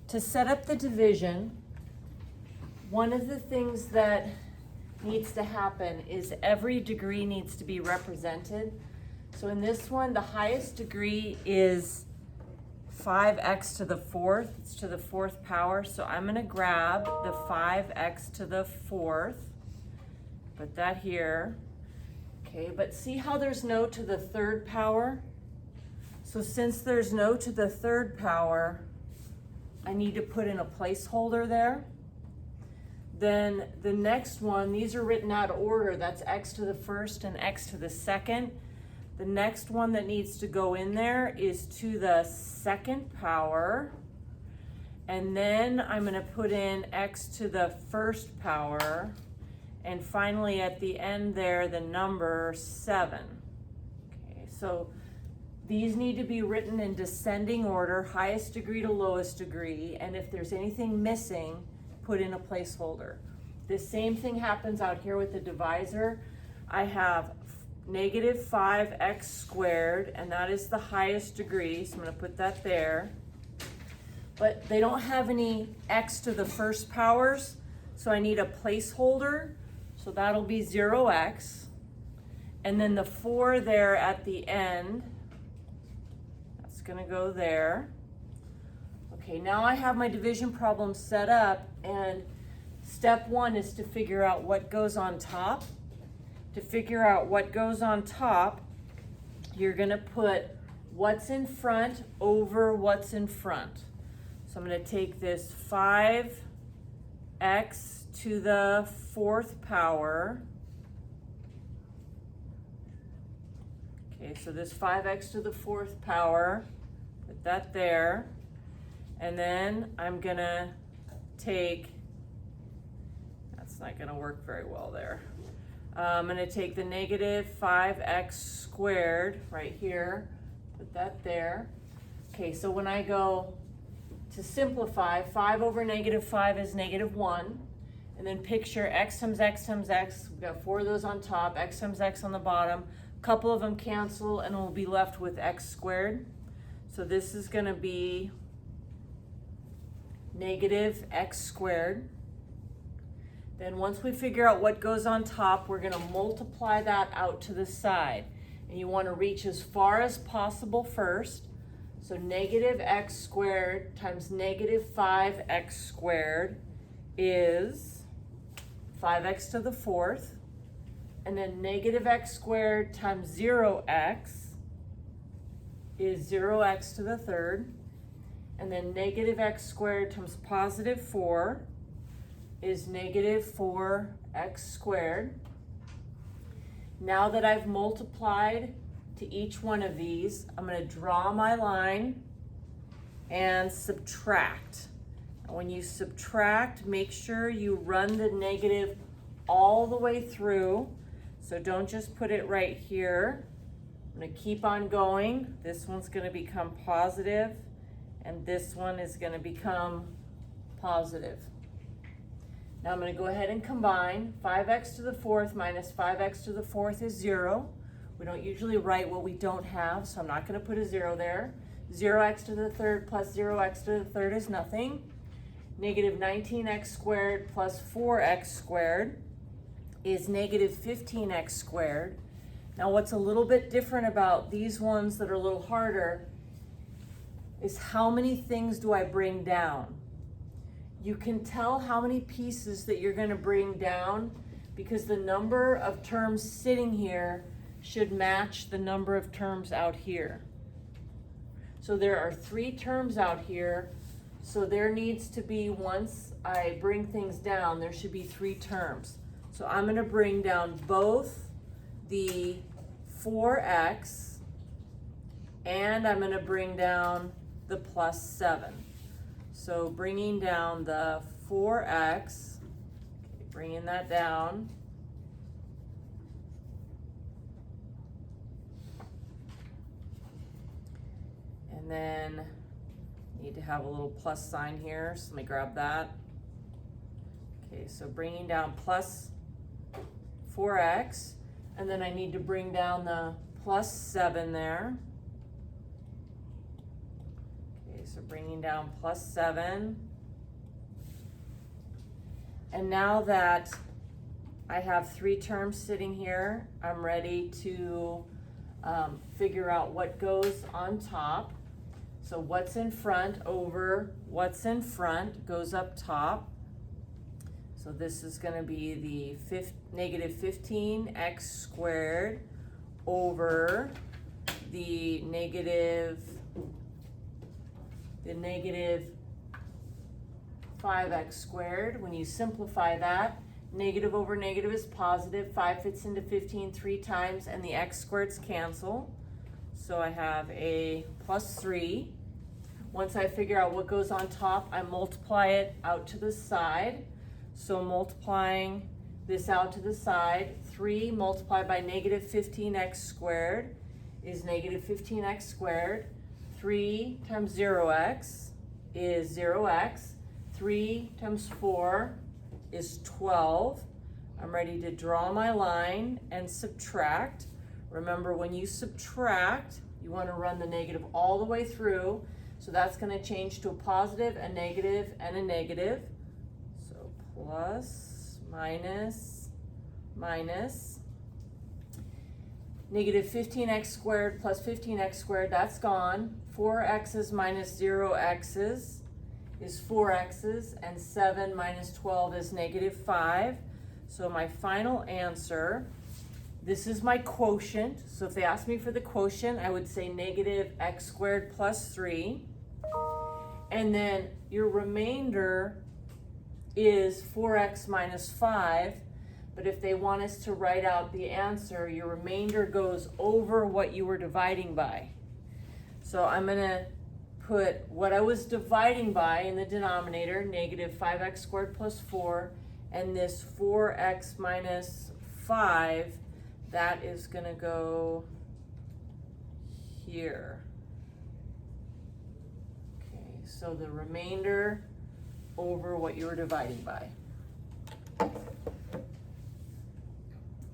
to set up the division, one of the things that needs to happen is every degree needs to be represented. So in this one, the highest degree is 5x to the fourth. It's to the fourth power. So I'm going to grab the 5x to the fourth, put that here. Okay, but see how there's no to the third power? So since there's no to the third power, I need to put in a placeholder there. Then the next one, these are written out of order. That's x to the first and x to the second. The next one that needs to go in there is to the second power. And then I'm going to put in x to the first power. And finally at the end there, the number 7. Okay, so these need to be written in descending order, highest degree to lowest degree. And if there's anything missing, put in a placeholder. The same thing happens out here with the divisor. I have negative 5x squared, and that is the highest degree, so I'm going to put that there. But they don't have any x to the first powers, so I need a placeholder, so that'll be 0x. And then the 4 there at the end, that's going to go there. Okay, now I have my division problem set up, and step 1 is to figure out what goes on top. To figure out what goes on top, you're going to put what's in front over what's in front. So I'm going to take this 5x to the fourth power. Okay, so this 5x to the fourth power, put that there. And then I'm going to take, that's not going to work very well there. I'm going to take the negative 5x squared right here, put that there. Okay, so when I go to simplify, 5 over negative 5 is negative 1. And then picture x times x times x. We've got 4 of those on top, x times x on the bottom. A couple of them cancel, and we'll be left with x squared. So this is going to be negative x squared. Then once we figure out what goes on top, we're going to multiply that out to the side. And you want to reach as far as possible first. So negative x squared times negative 5x squared is 5x to the fourth. And then negative x squared times 0x is 0x to the third. And then negative x squared times positive 4 is negative 4x squared. Now that I've multiplied to each one of these, I'm going to draw my line and subtract. And when you subtract, make sure you run the negative all the way through. So don't just put it right here. I'm going to keep on going. This one's going to become positive, and this one is going to become positive. Now I'm going to go ahead and combine. 5x to the fourth minus 5x to the fourth is 0. We don't usually write what we don't have, so I'm not going to put a 0 there. 0x to the third plus 0x to the third is nothing. Negative 19x squared plus 4x squared is negative 15x squared. Now what's a little bit different about these ones that are a little harder is how many things do I bring down? You can tell how many pieces that you're going to bring down because the number of terms sitting here should match the number of terms out here. So there are 3 terms out here, so there needs to be, once I bring things down, there should be 3 terms. So I'm going to bring down both the 4x and I'm going to bring down the plus 7. So bringing down the 4x, okay, bringing that down. And then need to have a little plus sign here, so let me grab that. Okay, so bringing down plus 4x, and then I need to bring down the plus 7 there. so bringing down plus 7. And now that I have 3 terms sitting here, I'm ready to figure out what goes on top. So what's in front over what's in front goes up top. So this is going to be the negative 15x squared over the negative 5x squared. When you simplify that, negative over negative is positive. 5 fits into 15 3 times, and the x squareds cancel. So I have a plus 3. Once I figure out what goes on top, I multiply it out to the side. So multiplying this out to the side, 3 multiplied by negative 15x squared is negative 15x squared. 3 times 0x is 0x. 3 times 4 is 12. I'm ready to draw my line and subtract. Remember, when you subtract, you want to run the negative all the way through. So that's going to change to a positive, a negative, and a negative. So plus, minus, minus. Negative 15x squared plus 15x squared, that's gone. 4x's minus 0x's is 4x's, and 7 minus 12 is negative 5. So my final answer, this is my quotient. So if they asked me for the quotient, I would say negative x squared plus 3. And then your remainder is 4x minus 5. But if they want us to write out the answer, your remainder goes over what you were dividing by. So I'm going to put what I was dividing by in the denominator, negative 5x squared plus 4, and this 4x minus 5, that is going to go here. Okay, so the remainder over what you were dividing by.